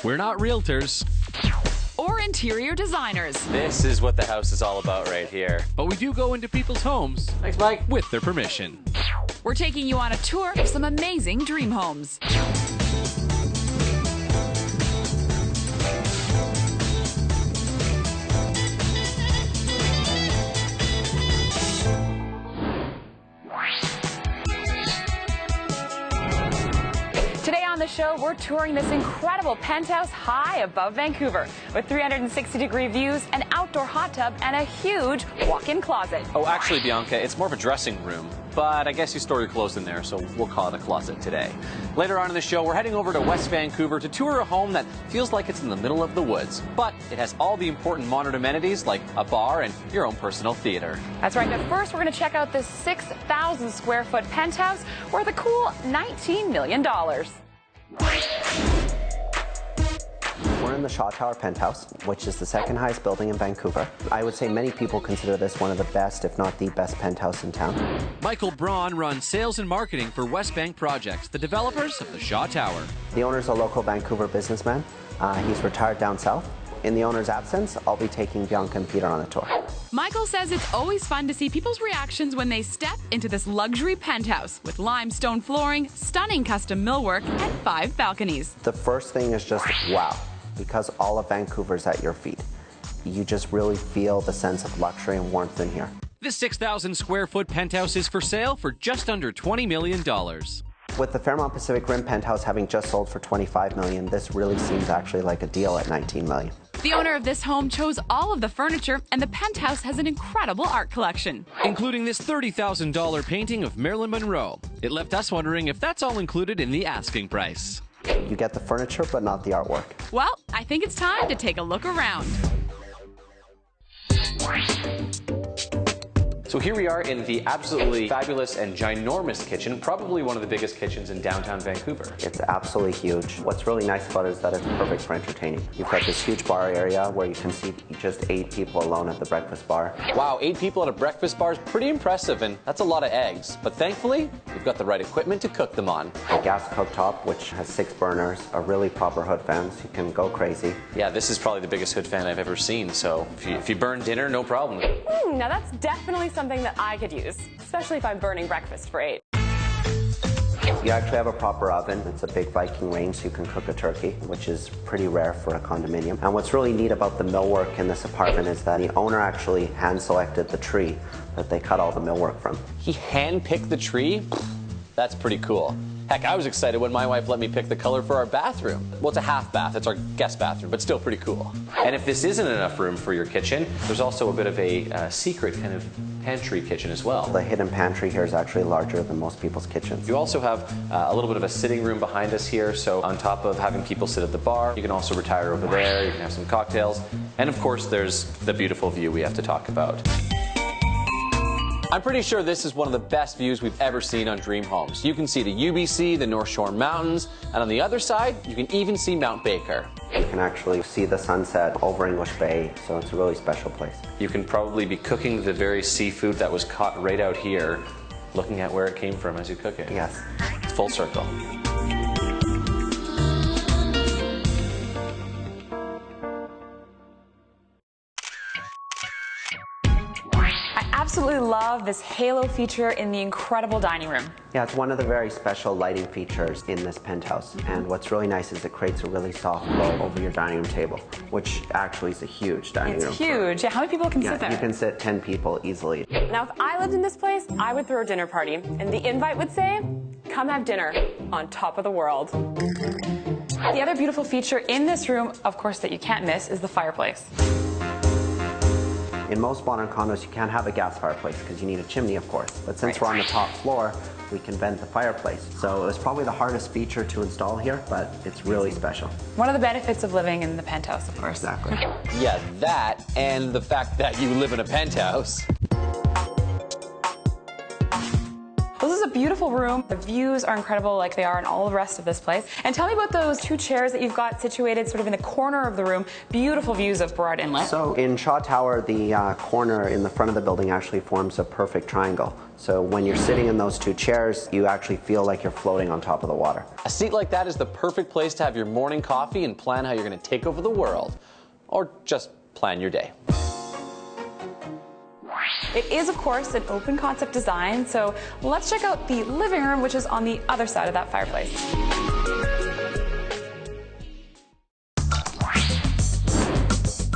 We're not realtors. Or interior designers. This is what the house is all about right here. But we do go into people's homes. Thanks, Mike. With their permission. We're taking you on a tour of some amazing dream homes. Today on the show, we're touring this incredible penthouse high above Vancouver with 360-degree views, an outdoor hot tub, and a huge walk-in closet. Oh, actually, Bianca, it's more of a dressing room. But I guess you store your clothes in there, so we'll call it a closet today. Later on in the show, we're heading over to West Vancouver to tour a home that feels like it's in the middle of the woods. But it has all the important modern amenities like a bar and your own personal theater. That's right, but first we're going to check out this 6,000 square foot penthouse worth a cool $19 million. We're in the Shaw Tower penthouse, which is the second highest building in Vancouver. I would say many people consider this one of the best, if not the best penthouse in town. Michael Braun runs sales and marketing for West Bank Projects, the developers of the Shaw Tower. The owner's a local Vancouver businessman. He's retired down south. In the owner's absence, I'll be taking Bianca and Peter on a tour. Michael says it's always fun to see people's reactions when they step into this luxury penthouse with limestone flooring, stunning custom millwork, and 5 balconies. The first thing is just wow, because all of Vancouver's at your feet. You just really feel the sense of luxury and warmth in here. This 6,000 square foot penthouse is for sale for just under $20 million. With the Fairmont Pacific Rim penthouse having just sold for $25 million, this really seems actually like a deal at $19 million. The owner of this home chose all of the furniture, and the penthouse has an incredible art collection, including this $30,000 painting of Marilyn Monroe. It left us wondering if that's all included in the asking price. You get the furniture, but not the artwork. Well, I think it's time to take a look around. So here we are in the absolutely fabulous and ginormous kitchen, probably one of the biggest kitchens in downtown Vancouver. It's absolutely huge. What's really nice about it is that it's perfect for entertaining. You've got this huge bar area where you can see just 8 people alone at the breakfast bar. Wow, 8 people at a breakfast bar is pretty impressive, and that's a lot of eggs. But thankfully, we've got the right equipment to cook them on. A gas cooktop, which has 6 burners, a really proper hood fan, so you can go crazy. Yeah, this is probably the biggest hood fan I've ever seen, so if you burn dinner, no problem. Now that's definitely something that I could use, especially if I'm burning breakfast for 8. You actually have a proper oven. It's a big Viking range, so you can cook a turkey, which is pretty rare for a condominium. And what's really neat about the millwork in this apartment is that the owner actually hand-selected the tree that they cut all the millwork from. He hand-picked the tree? That's pretty cool. Heck, I was excited when my wife let me pick the color for our bathroom. Well, it's a half bath. It's our guest bathroom, but still pretty cool. And if this isn't enough room for your kitchen, there's also a bit of a secret kind of pantry kitchen as well. The hidden pantry here is actually larger than most people's kitchens. You also have a little bit of a sitting room behind us here, so on top of having people sit at the bar, you can also retire over there, you can have some cocktails, and of course there's the beautiful view we have to talk about. I'm pretty sure this is one of the best views we've ever seen on Dream Homes. You can see the UBC, the North Shore Mountains, and on the other side, you can even see Mount Baker. You can actually see the sunset over English Bay, so it's a really special place. You can probably be cooking the very seafood that was caught right out here, looking at where it came from as you cook it. Yes. It's full circle. I absolutely love this halo feature in the incredible dining room. Yeah, it's one of the very special lighting features in this penthouse. And what's really nice is it creates a really soft glow over your dining room table, which actually is a huge dining room. It's huge. Yeah, how many people can sit there? You can sit 10 people easily. Now, if I lived in this place, I would throw a dinner party, and the invite would say, "Come have dinner on top of the world." The other beautiful feature in this room, of course, that you can't miss, is the fireplace. In most modern condos, you can't have a gas fireplace because you need a chimney, of course. But since we're on the top floor, we can vent the fireplace. So it was probably the hardest feature to install here, but it's really special. One of the benefits of living in the penthouse, of course. Exactly. Yeah, that and the fact that you live in a penthouse. This is a beautiful beautiful room. The views are incredible like they are in all the rest of this place. And tell me about those two chairs that you've got situated sort of in the corner of the room. Beautiful views of Burrard Inlet. So in Shaw Tower, the corner in the front of the building actually forms a perfect triangle. So when you're sitting in those two chairs, you actually feel like you're floating on top of the water. A seat like that is the perfect place to have your morning coffee and plan how you're going to take over the world. Or just plan your day. It is, of course, an open concept design, so let's check out the living room, which is on the other side of that fireplace.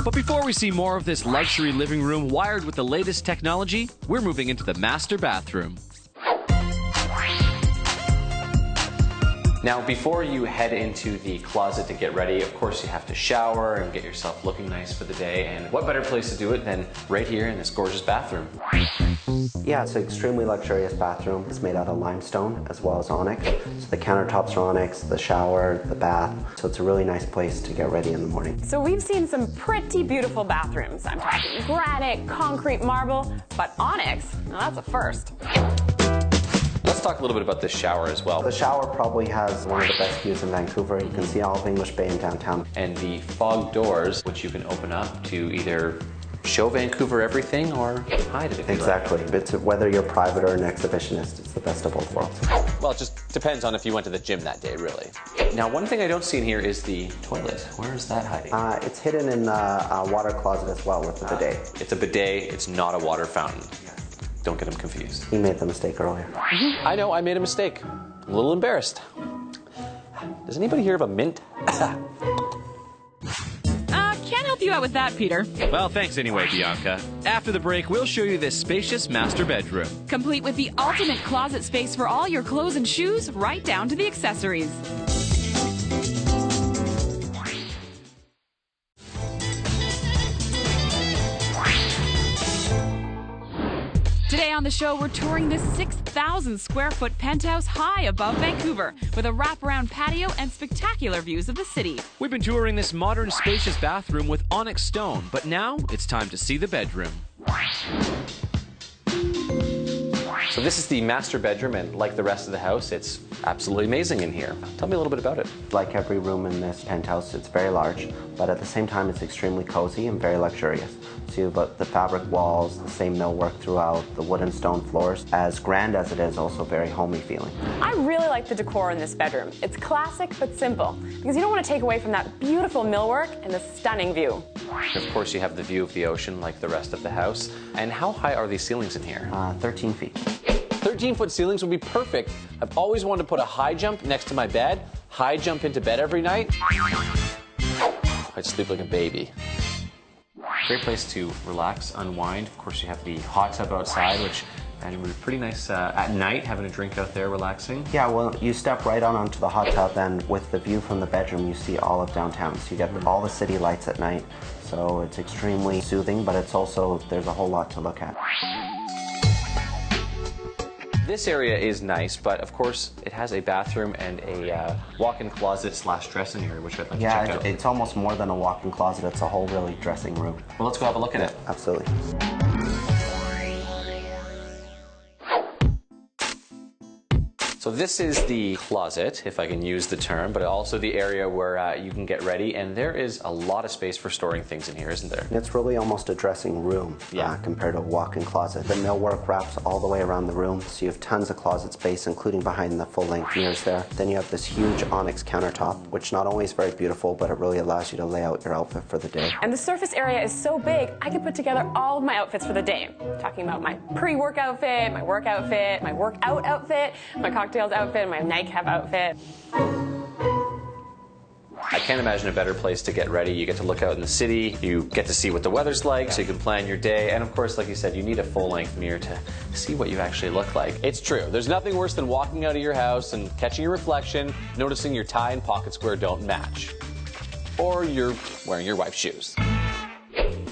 But before we see more of this luxury living room wired with the latest technology, we're moving into the master bathroom. Now, before you head into the closet to get ready, of course you have to shower and get yourself looking nice for the day. And what better place to do it than right here in this gorgeous bathroom? Yeah, it's an extremely luxurious bathroom. It's made out of limestone as well as onyx. So the countertops are onyx, the shower, the bath. So it's a really nice place to get ready in the morning. So we've seen some pretty beautiful bathrooms. I'm talking granite, concrete, marble, but onyx, now that's a first. Let's talk a little bit about this shower as well. The shower probably has one of the best views in Vancouver. You can see all of English Bay in downtown. And the fog doors, which you can open up to either show Vancouver everything or hide it if you Exactly. like. It's whether you're private or an exhibitionist, it's the best of both worlds. Well, it just depends on if you went to the gym that day, really. Now, one thing I don't see in here is the toilet. Where is that hiding? It's hidden in the water closet as well with the bidet. It's a bidet, it's not a water fountain. Don't get them confused. He made the mistake earlier. I know, I made a mistake. I'm a little embarrassed. Does anybody here have a mint? Can't help you out with that, Peter. Well, thanks anyway, Bianca. After the break, we'll show you this spacious master bedroom. Complete with the ultimate closet space for all your clothes and shoes, right down to the accessories. Today on the show, we're touring this 6,000 square foot penthouse high above Vancouver with a wraparound patio and spectacular views of the city. We've been touring this modern, spacious bathroom with onyx stone, but now it's time to see the bedroom. So this is the master bedroom, and like the rest of the house, it's absolutely amazing in here. Tell me a little bit about it. Like every room in this penthouse, it's very large, but at the same time, it's extremely cozy and very luxurious. So you've got the fabric walls, the same millwork throughout, the wood and stone floors. As grand as it is, also very homey feeling. I really like the decor in this bedroom. It's classic but simple, because you don't want to take away from that beautiful millwork and the stunning view. Of course, you have the view of the ocean like the rest of the house. And how high are these ceilings in here? 13 feet. 13-foot ceilings would be perfect. I've always wanted to put a high jump next to my bed, high jump into bed every night. I'd sleep like a baby. Great place to relax, unwind. Of course, you have the hot tub outside, which would be pretty nice at night, having a drink out there, relaxing. Yeah, well, you step right onto the hot tub, and with the view from the bedroom, you see all of downtown. So you get all the city lights at night. So it's extremely soothing, but it's also, there's a whole lot to look at. This area is nice, but of course it has a bathroom and a walk-in closet / dressing area, which I'd like to check out. Yeah, it's almost more than a walk-in closet. It's a whole really dressing room. Well, let's go have a look at it. Absolutely. So this is the closet, if I can use the term, but also the area where you can get ready, and there is a lot of space for storing things in here, isn't there? It's really almost a dressing room compared to a walk-in closet. The millwork wraps all the way around the room, so you have tons of closet space, including behind the full-length mirrors there. Then you have this huge onyx countertop, which not only is very beautiful, but it really allows you to lay out your outfit for the day. And the surface area is so big, I can put together all of my outfits for the day. Talking about my pre-work outfit, my work outfit, my workout outfit, my cocktails outfit, my nightcap outfit. I can't imagine a better place to get ready. You get to look out in the city, you get to see what the weather's like, so you can plan your day, and of course, like you said, you need a full-length mirror to see what you actually look like. It's true. There's nothing worse than walking out of your house and catching your reflection, noticing your tie and pocket square don't match. Or you're wearing your wife's shoes.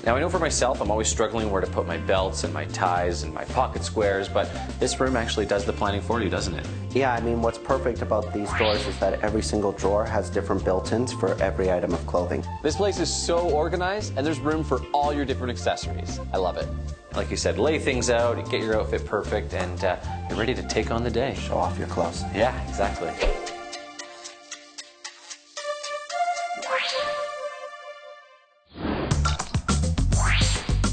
Now, I know for myself, I'm always struggling where to put my belts and my ties and my pocket squares, but this room actually does the planning for you, doesn't it? Yeah, I mean, what's perfect about these drawers is that every single drawer has different built-ins for every item of clothing. This place is so organized, and there's room for all your different accessories. I love it. Like you said, lay things out, get your outfit perfect, and you're ready to take on the day. Show off your clothes. Yeah, exactly.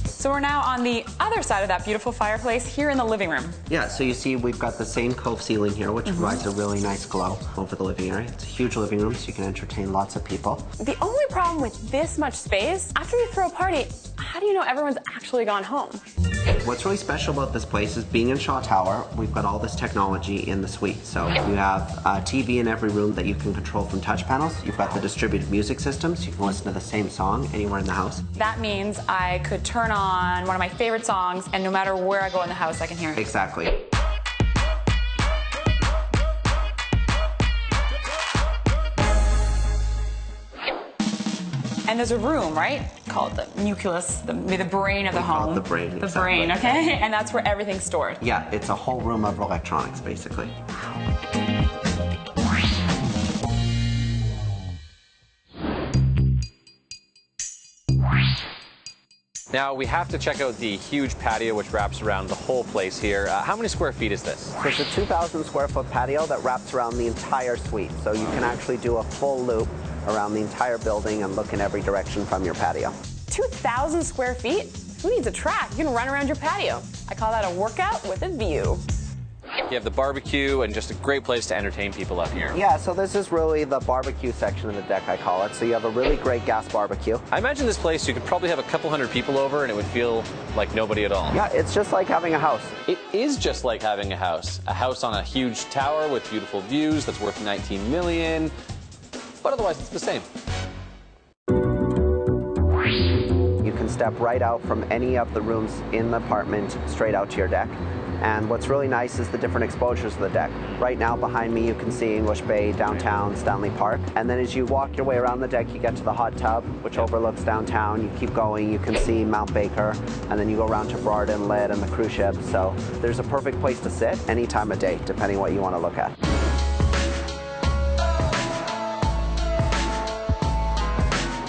So we're now on the other side of that beautiful fireplace here in the living room. Yeah, so you see we've got the same cove ceiling here, which provides a really nice glow over the living area. It's a huge living room, so you can entertain lots of people. The only problem with this much space, after you throw a party, how do you know everyone's actually gone home? What's really special about this place is being in Shaw Tower, we've got all this technology in the suite. So you have a TV in every room that you can control from touch panels. You've got the distributed music systems. You can listen to the same song anywhere in the house. That means I could turn on one of my favorite songs, and no matter where I go in the house, I can hear it. Exactly. And there's a room, right? Call it the nucleus, the brain of the home. Call it the brain, The exactly. brain, okay? And that's where everything's stored. Yeah, it's a whole room of electronics, basically. Now, we have to check out the huge patio which wraps around the whole place here. How many square feet is this? There's a 2,000 square foot patio that wraps around the entire suite. So you can actually do a full loop around the entire building and look in every direction from your patio. 2,000 square feet? Who needs a track? You can run around your patio. I call that a workout with a view. You have the barbecue and just a great place to entertain people up here. Yeah, so this is really the barbecue section of the deck, I call it. So you have a really great gas barbecue. I imagine this place you could probably have a couple hundred people over and it would feel like nobody at all. Yeah, it's just like having a house. It is just like having a house. A house on a huge tower with beautiful views that's worth 19 million. But otherwise, it's the same. You can step right out from any of the rooms in the apartment straight out to your deck. And what's really nice is the different exposures of the deck. Right now behind me you can see English Bay, downtown, Stanley Park. And then as you walk your way around the deck, you get to the hot tub, which overlooks downtown. You keep going, you can see Mount Baker, and then you go around to Brard Inlet and the cruise ship. So there's a perfect place to sit any time of day, depending what you want to look at.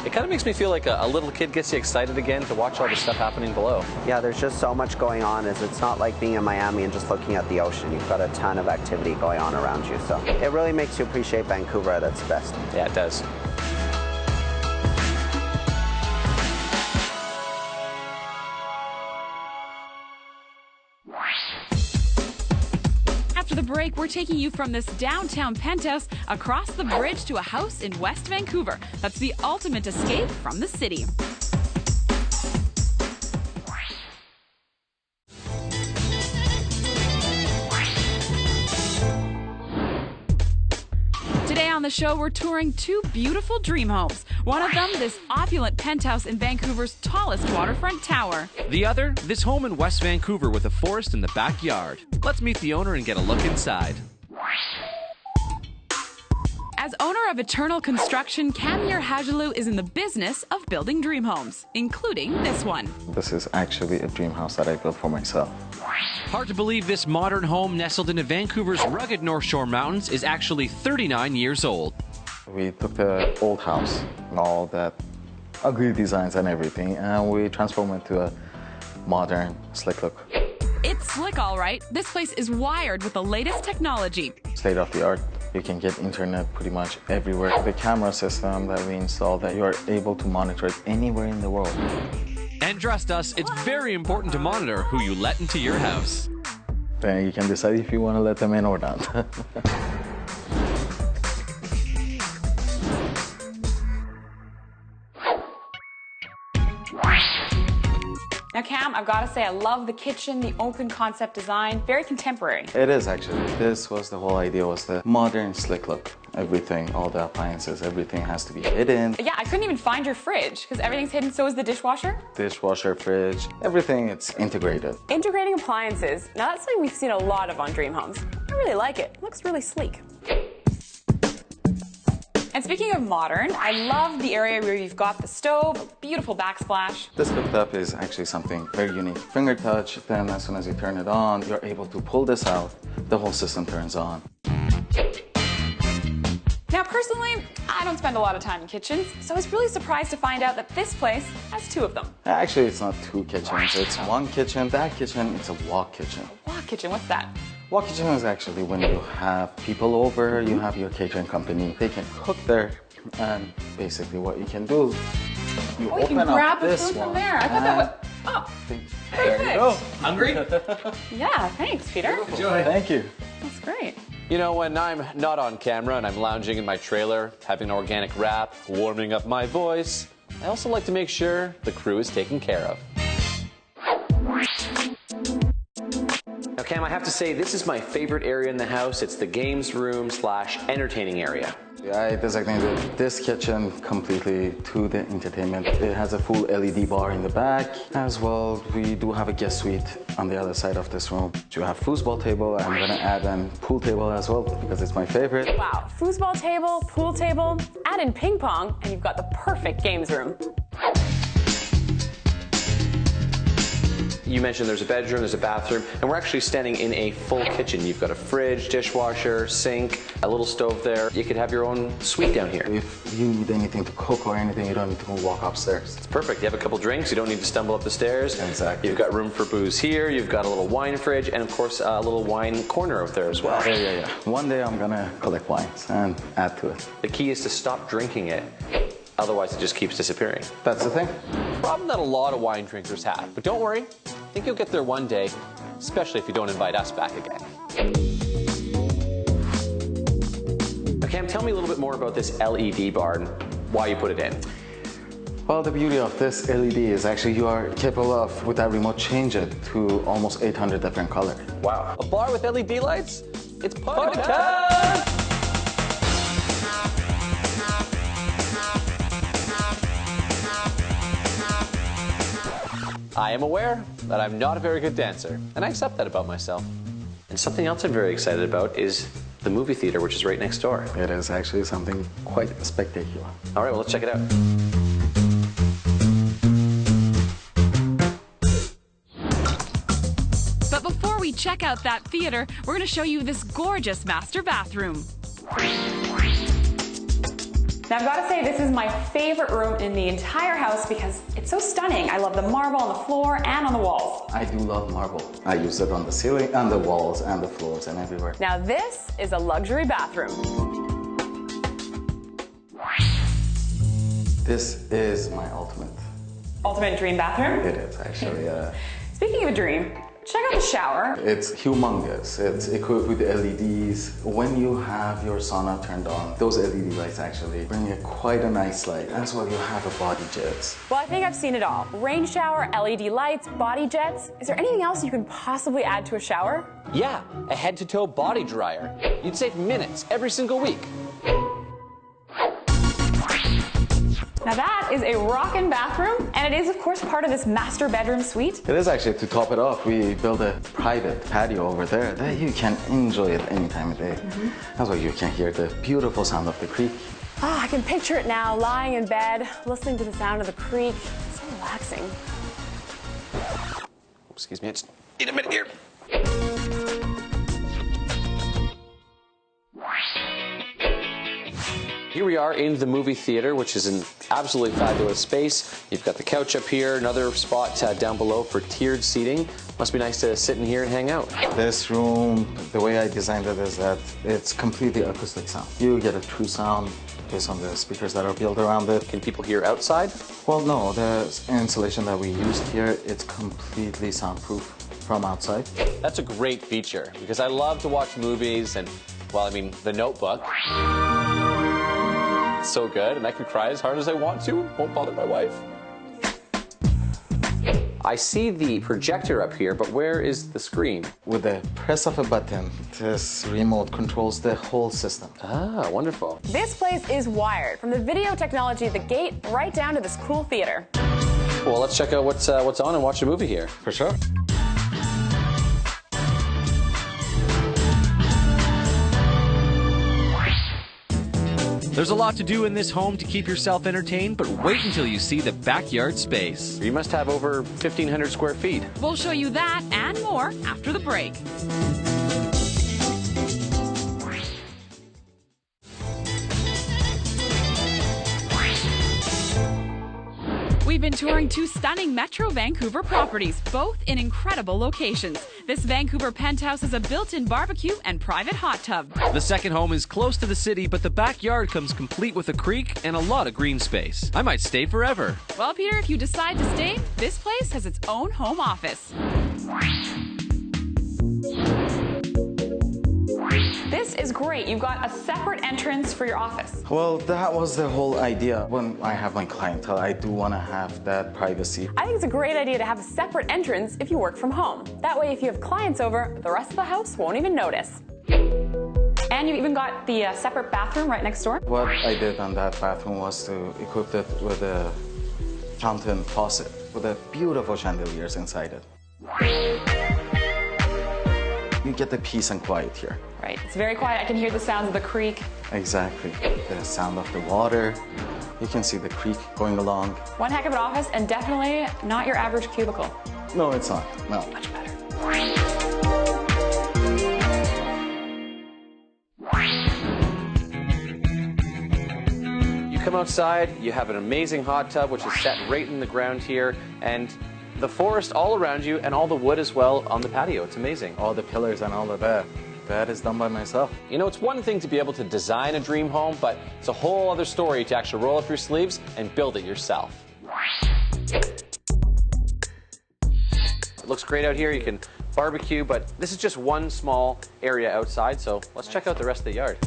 It kind of makes me feel like a little kid gets you excited again to watch all the stuff happening below. Yeah, there's just so much going on. It's not like being in Miami and just looking at the ocean. You've got a ton of activity going on around you. So it really makes you appreciate Vancouver at its best. Yeah, it does. After the break, we're taking you from this downtown penthouse across the bridge to a house in West Vancouver. That's the ultimate escape from the city. Today on the show, we're touring two beautiful dream homes. One of them, this opulent penthouse in Vancouver's tallest waterfront tower. The other, this home in West Vancouver with a forest in the backyard. Let's meet the owner and get a look inside. As owner of Eternal Construction, Camille Hagelou is in the business of building dream homes, including this one. This is actually a dream house that I built for myself. Hard to believe this modern home nestled into Vancouver's rugged North Shore mountains is actually 39 years old. We took the old house and all that ugly designs and everything, and we transformed it to a modern, slick look. It's slick, all right. This place is wired with the latest technology. State of the art. You can get internet pretty much everywhere. The camera system that we installed, that you are able to monitor it anywhere in the world. And trust us, it's very important to monitor who you let into your house. Then you can decide if you want to let them in or not. Now, Cam, I've got to say, I love the kitchen, the open concept design, very contemporary. It is actually. This was the whole idea, was the modern, slick look. Everything, all the appliances, everything has to be hidden. Yeah, I couldn't even find your fridge because everything's hidden. So is the dishwasher. Dishwasher, fridge, everything, it's integrated. Integrating appliances. Now, that's something we've seen a lot of on dream homes. I really like it. It looks really sleek. And speaking of modern, I love the area where you've got the stove, beautiful backsplash. This cooktop is actually something very unique. Finger touch, then as soon as you turn it on, you're able to pull this out, the whole system turns on. Now, personally, I don't spend a lot of time in kitchens, so I was really surprised to find out that this place has 2 of them. Actually, it's not 2 kitchens. It's 1 kitchen. That kitchen, it's a walk kitchen. Walk kitchen, what's that? Walk kitchen is actually when you have people over, you have your catering company. They can cook there, and basically what you can do, you Oh, you open can grab up the this food one. from there. I thought that was... Oh, There you go. Hungry? yeah, thanks, Peter. Enjoy. Thank you. That's great. You know, when I'm not on camera and I'm lounging in my trailer, having an organic wrap, warming up my voice, I also like to make sure the crew is taken care of. Now, Cam, I have to say, this is my favorite area in the house. It's the games room / entertaining area. I designated this kitchen completely to the entertainment. It has a full LED bar in the back. As well, we do have a guest suite on the other side of this room. You have foosball table. I'm gonna add a pool table as well because it's my favorite. Wow, foosball table, pool table, add in ping pong, and you've got the perfect games room. You mentioned there's a bedroom, there's a bathroom, and we're actually standing in a full kitchen. You've got a fridge, dishwasher, sink, a little stove there. You could have your own suite down here. If you need anything to cook or anything, you don't need to go walk upstairs. It's perfect. You have a couple drinks, you don't need to stumble up the stairs. Exactly. You've got room for booze here, you've got a little wine fridge, and of course a little wine corner out there as well. Yeah. One day I'm gonna collect wines and add to it. The key is to stop drinking it. Otherwise, it just keeps disappearing. That's the thing. Problem that a lot of wine drinkers have. But don't worry, I think you'll get there one day, especially if you don't invite us back again. Now, Cam, tell me a little bit more about this LED bar and why you put it in. Well, the beauty of this LED is actually you are capable of, with that remote, change it to almost 800 different colors. Wow. A bar with LED lights? It's party time! I am aware that I'm not a very good dancer, and I accept that about myself. And something else I'm very excited about is the movie theater, which is right next door. It is actually something quite spectacular. All right, well, let's check it out. But before we check out that theater, we're going to show you this gorgeous master bathroom. Now, I've got to say, this is my favorite room in the entire house because it's so stunning. I love the marble on the floor and on the walls. I do love marble. I use it on the ceiling, on the walls, and the floors, and everywhere. Now, this is a luxury bathroom. This is my Ultimate dream bathroom? It is actually. Speaking of a dream, check out the shower. It's humongous. It's equipped with LEDs. When you have your sauna turned on, those LED lights actually bring it quite a nice light. As well, you have a body jets. Well, I think I've seen it all. Rain shower, LED lights, body jets. Is there anything else you can possibly add to a shower? Yeah, a head-to-toe body dryer. You'd save minutes every single week. Now that is a rockin' bathroom, and it is, of course, part of this master bedroom suite. It is actually, to top it off, we built a private patio over there that you can enjoy it any time of day. As well, you can hear the beautiful sound of the creek. Ah, I can picture it now, lying in bed, listening to the sound of the creek. It's so relaxing. Excuse me, I just need a minute here. Here we are in the movie theater, which is an absolutely fabulous space. You've got the couch up here, another spot down below for tiered seating. Must be nice to sit in here and hang out. This room, the way I designed it is that it's completely acoustic sound. You get a true sound based on the speakers that are built around it. Can people hear outside? Well, no, the insulation that we used here, it's completely soundproof from outside. That's a great feature because I love to watch movies and, well, I mean, The Notebook. It's so good, and I can cry as hard as I want to. Won't bother my wife. I see the projector up here, but where is the screen? With the press of a button, this remote controls the whole system. Ah, wonderful. This place is wired, from the video technology at the gate right down to this cool theater. Well, let's check out what's on and watch a movie here. For sure. There's a lot to do in this home to keep yourself entertained, but wait until you see the backyard space. You must have over 1,500 square feet. We'll show you that and more after the break. been touring two stunning Metro Vancouver properties, both in incredible locations. This Vancouver penthouse has a built-in barbecue and private hot tub. The second home is close to the city, but the backyard comes complete with a creek and a lot of green space. I might stay forever. Well, Peter, if you decide to stay, this place has its own home office. This is great. You've got a separate entrance for your office. Well, that was the whole idea. When I have my clientele, I do want to have that privacy. I think it's a great idea to have a separate entrance if you work from home. That way, if you have clients over, the rest of the house won't even notice. And you've even got the separate bathroom right next door. What I did on that bathroom was to equip it with a fountain faucet with a beautiful chandeliers inside it. You get the peace and quiet here. Right, it's very quiet. I can hear the sounds of the creek. Exactly. The sound of the water. You can see the creek going along. One heck of an office, and definitely not your average cubicle. No, it's not. No. Much better. You come outside, you have an amazing hot tub, which is set right in the ground here, and the forest all around you, and all the wood as well on the patio. It's amazing. All the pillars and all of that. That is done by myself. You know, it's one thing to be able to design a dream home, but it's a whole other story to actually roll up your sleeves and build it yourself. It looks great out here. You can barbecue, but this is just one small area outside, so let's check out the rest of the yard.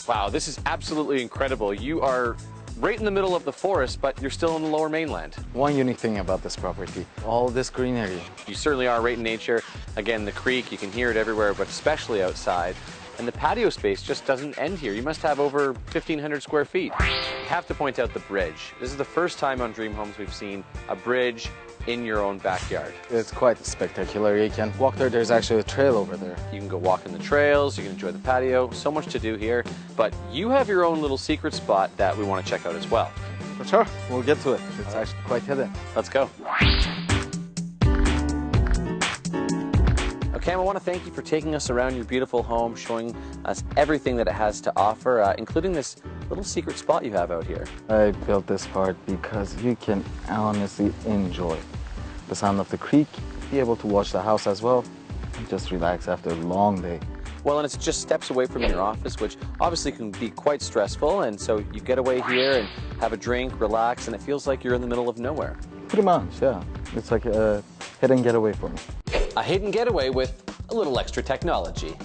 Wow, this is absolutely incredible. You are right in the middle of the forest, but you're still in the Lower Mainland. One unique thing about this property, all this greenery. You certainly are right in nature. Again, the creek, you can hear it everywhere, but especially outside. And the patio space just doesn't end here. You must have over 1,500 square feet. I have to point out the bridge. This is the first time on Dream Homes we've seen a bridge in your own backyard. It's quite spectacular. You can walk there. There's actually a trail over there. You can go walk in the trails, you can enjoy the patio, so much to do here. But you have your own little secret spot that we want to check out as well. For sure. We'll get to it. It's actually quite hidden. Let's go. Okay, I want to thank you for taking us around your beautiful home, showing us everything that it has to offer, including this little secret spot you have out here. I built this part because you can honestly enjoy the sound of the creek, be able to watch the house as well, and just relax after a long day. Well, and it's just steps away from your office, which obviously can be quite stressful, and so you get away here and have a drink, relax, and it feels like you're in the middle of nowhere. Pretty much, yeah. It's like a hidden getaway for me. A hidden getaway with a little extra technology.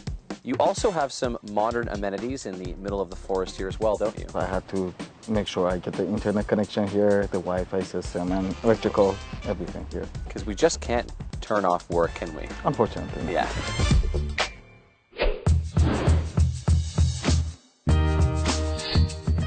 You also have some modern amenities in the middle of the forest here as well, don't you? I had to make sure I get the internet connection here, the Wi-Fi system, and electrical, everything here. Because we just can't turn off work, can we? Unfortunately. Yeah.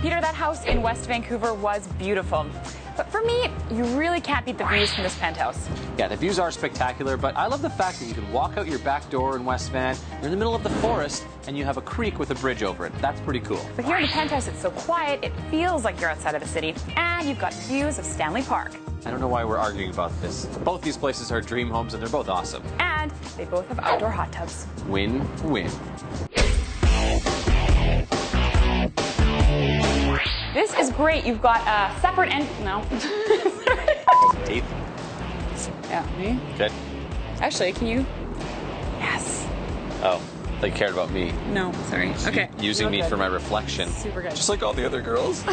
Peter, that house in West Vancouver was beautiful. But for me, you really can't beat the views from this penthouse. Yeah, the views are spectacular, but I love the fact that you can walk out your back door in West Van, you're in the middle of the forest, and you have a creek with a bridge over it. That's pretty cool. But here in the penthouse, it's so quiet, it feels like you're outside of the city. And you've got views of Stanley Park. I don't know why we're arguing about this. Both these places are dream homes, and they're both awesome. And they both have outdoor hot tubs. Win-win. This is great. You've got a separate no. Teeth? Yeah, me? Good. Actually, can you? Yes. Oh, they cared about me. No, sorry. Okay. Using me for my reflection. Super good. Just like all the other girls.